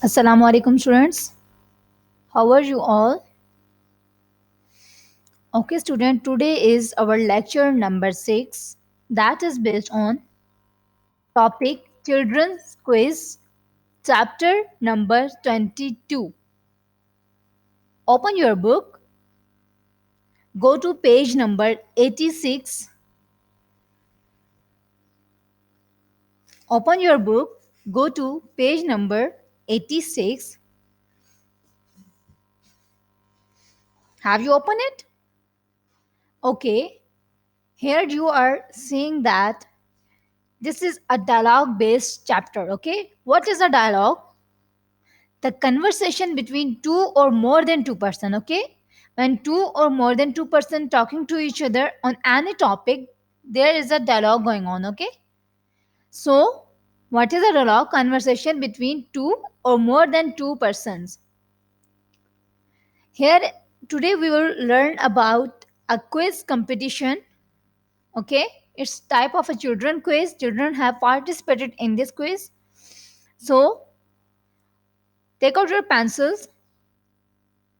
Assalamu alaikum students. How are you all? Okay student, today is our lecture number 6 that is based on topic children's quiz chapter number 22. Open your book, go to page number 86. Open your book, go to page number 86. Have you opened it? Okay. Here you are seeing that this is a dialogue based chapter. Okay. What is a dialogue? The conversation between two or more than two-person. Okay, when two or more than two-person talking to each other on any topic, there is a dialogue going on. Okay, so what is a dialogue? Conversation between two or more than two persons. Here today we will learn about a quiz competition. Okay, it's type of a children quiz. Children have participated in this quiz. So take out your pencils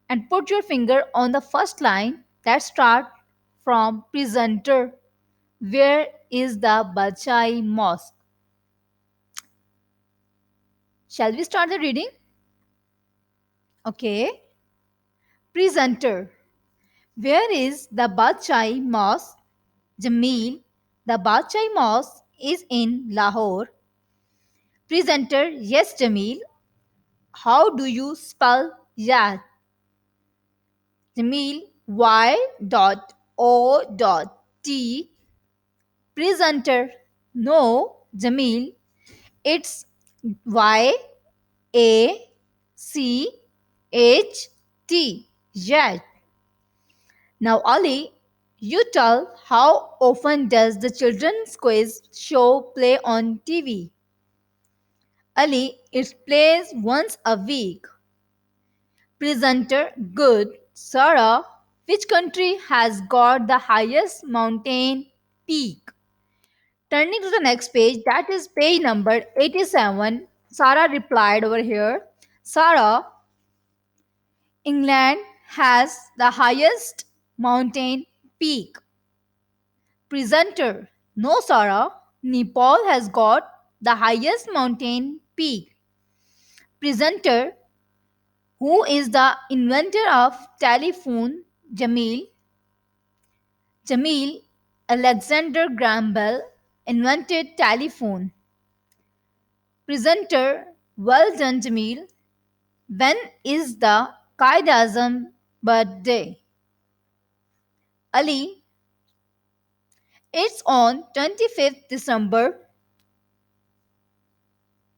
and put your finger on the first line that start from presenter. Where is the Bachai Mosque? Shall we start the reading? Okay. Presenter. Where is the Bachai Mosque? Jameel. The Bachai Mosque is in Lahore. Presenter. Yes, Jameel. How do you spell Yat? Jameel. Y.O.T. Presenter. No, Jameel. It's YACHT. Yet. Now, Ali, you tell how often does the children's quiz show play on TV? Ali, it plays once a week. Presenter, good. Sarah, which country has got the highest mountain peak? Turning to the next page, that is page number 87. Sarah replied over here. Sarah, England has the highest mountain peak. Presenter, no Sarah, Nepal has got the highest mountain peak. Presenter, who is the inventor of telephone? Jameel. Jameel, Alexander Graham Bell invented telephone. Presenter, well done Jameel. When is the Qaid-Azam birthday? Ali, it's on 25th December.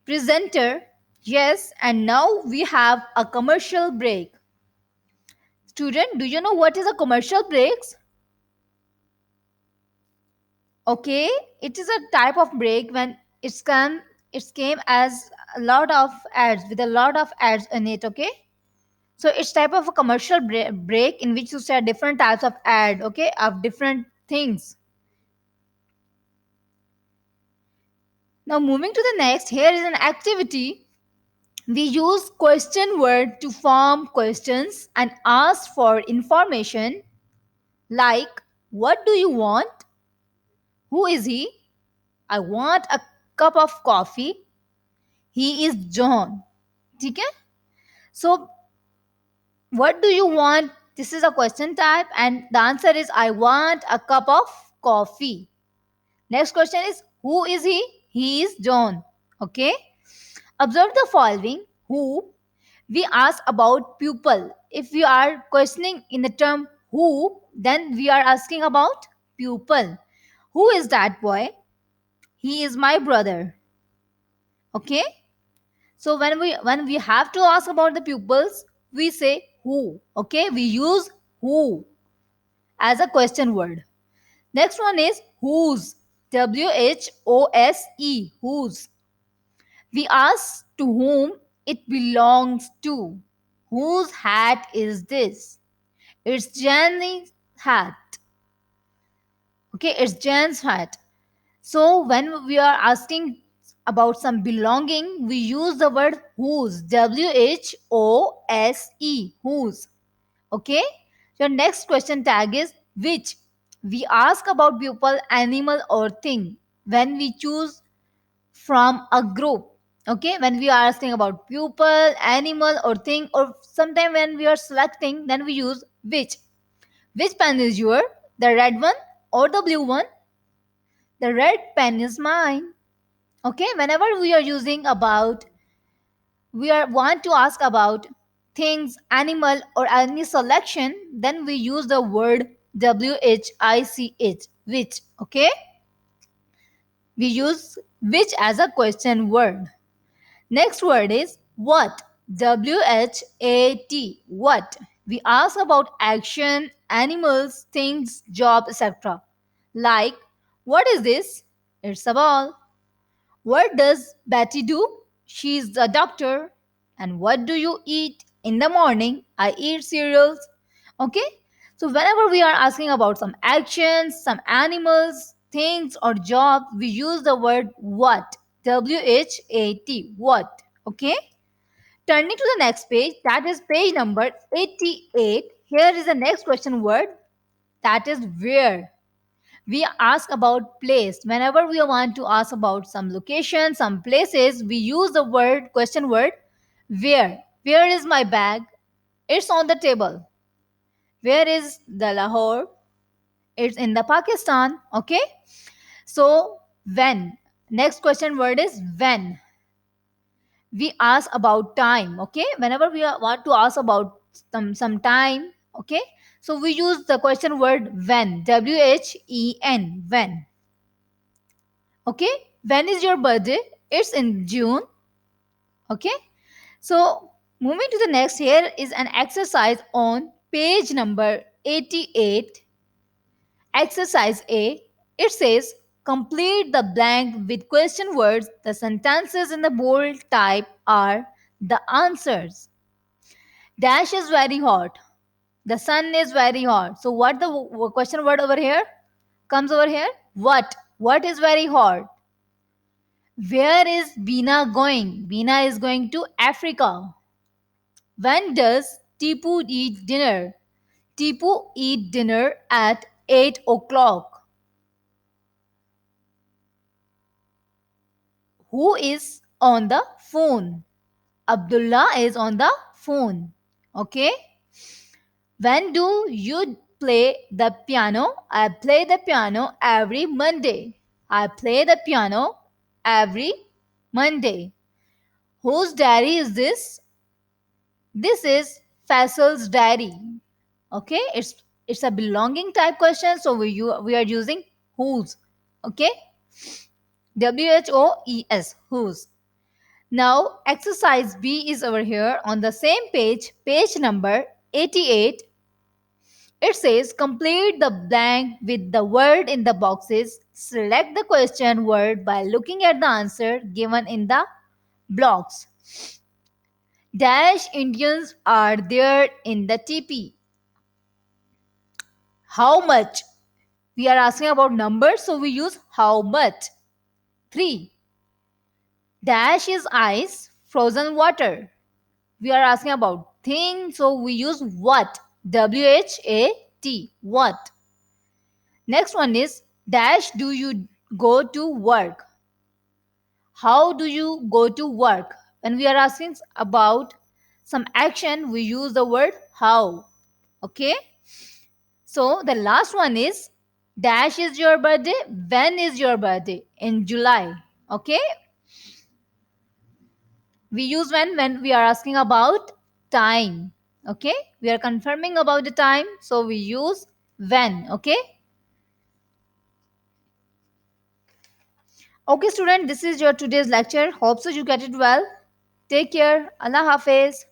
Presenter, yes, and now we have a commercial break. Student, do you know what is a commercial breaks? Okay, it is a type of break when it came as a lot of ads with a lot of ads in it. Okay, so it's type of a commercial break in which you say different types of ad. Okay, of different things. Now moving to the next, here is an activity. We use question word to form questions and ask for information like what do you want? Who is he? I want a cup of coffee. He is John. Okay? So what do you want? This is a question type and the answer is I want a cup of coffee. Next question is who is he? He is John. Okay? Observe the following. Who? We ask about pupil. If we are questioning in the term who, then we are asking about pupil. Who is that boy? He is my brother. Okay? So when we have to ask about the pupils, we say who. Okay? We use who as a question word. Next one is whose. WHOSE. Whose. We ask to whom it belongs to. Whose hat is this? It's Jenny's hat. Okay, it's Jen's hat. So when we are asking about some belonging, we use the word whose, WHOSE, whose. Okay. Your next question tag is which. We ask about people, animal, or thing when we choose from a group. Okay, when we are asking about pupil, animal, or thing, or sometime when we are selecting, then we use which pen is your, the red one or the blue one? The red pen is mine. Okay, whenever we are using about, we are want to ask about things, animal, or any selection, then we use the word WHICH, which. Okay, we use which as a question word. Next word is what. WHAT. What. We ask about action, animals, things, job, etc. Like, what is this? It's a ball. What does Betty do? She's a doctor. And what do you eat? In the morning, I eat cereals. Okay? So, whenever we are asking about some actions, some animals, things, or job, we use the word what. WHAT. What. Okay? Turning to the next page, that is page number 88. Here is the next question word, that is where. We ask about place. Whenever we want to ask about some location, some places, we use the word, question word, where. Where is my bag? It's on the table. Where is the Lahore? It's in the Pakistan. Okay. So when. Next question word is when. We ask about time. Okay, whenever we want to ask about some time. Okay, so we use the question word when. WHEN, when. Okay, when is your birthday? It's in June. Okay, so moving to the next, here is an exercise on page number 88. Exercise A. It says complete the blank with question words. The sentences in the bold type are the answers. Dash is very hot. The sun is very hot. So what the question word over here comes over here? What? What is very hot? Where is Bina going? Bina is going to Africa. When does Tipu eat dinner? Tipu eat dinner at 8 o'clock. Who is on the phone? Abdullah is on the phone. Okay. When do you play the piano? I play the piano every Monday. I play the piano every Monday. Whose diary is this? This is Faisal's diary. Okay, it's a belonging type question, so we are using whose. Okay, WHOES, whose. Now exercise B is over here on the same page, page number 88. It says complete the blank with the word in the boxes. Select the question word by looking at the answer given in the blocks. Dash Indians are there in the TP. How much? We are asking about numbers, so we use how much. 3. Dash is ice, frozen water. We are asking about thing, so we use what. WHAT. What. Next one is dash do you go to work? How do you go to work? When we are asking about some action, we use the word how. Okay. So the last one is dash is your birthday. When is your birthday? In July. Okay. We use when we are asking about time. Okay. We are confirming about the time. So we use when. Okay. Okay, student, this is your today's lecture. Hope so you get it well. Take care. Allah Hafiz.